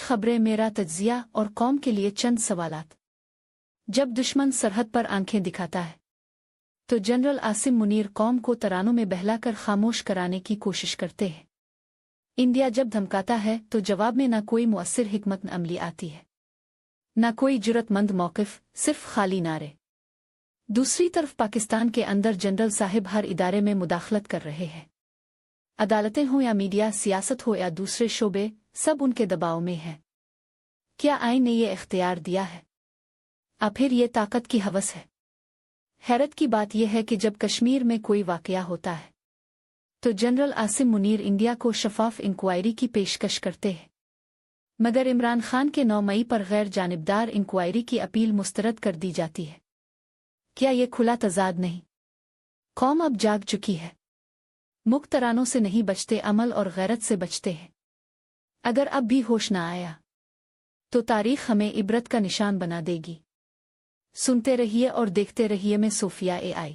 खबरें, मेरा तज्जिया और कौम के लिए चंद सवालात। जब दुश्मन सरहद पर आंखें दिखाता है तो जनरल आसिम मुनीर कौम को तरानों में बहलाकर खामोश कराने की कोशिश करते हैं। इंडिया जब धमकाता है तो जवाब में ना कोई मुअस्सिर हिकमत अमली आती है, ना कोई जुरतमंद मौक़िफ़, सिर्फ खाली नारे। दूसरी तरफ पाकिस्तान के अंदर जनरल साहिब हर इदारे में मुदाखलत कर रहे हैं। अदालतें हों या मीडिया, सियासत हो या दूसरे शोबे, सब उनके दबाव में हैं। क्या आइन ने ये इख्तियार दिया है? फिर ये ताकत की हवस है? हैरत की बात यह है कि जब कश्मीर में कोई वाक़या होता है तो जनरल आसिम मुनीर इंडिया को शफाफ इंक्वायरी की पेशकश करते हैं, मगर इमरान खान के 9 मई पर गैर जानिबदार इंक्वायरी की अपील मुस्तरद कर दी जाती है। क्या ये खुला तजाद नहीं? कौम अब जाग चुकी है। मुख्त तरानों से नहीं बचते, अमल और गैरत से बचते हैं। अगर अब भी होश न आया तो तारीख हमें इबरत का निशान बना देगी। सुनते रहिए और देखते रहिए में सोफिया AI।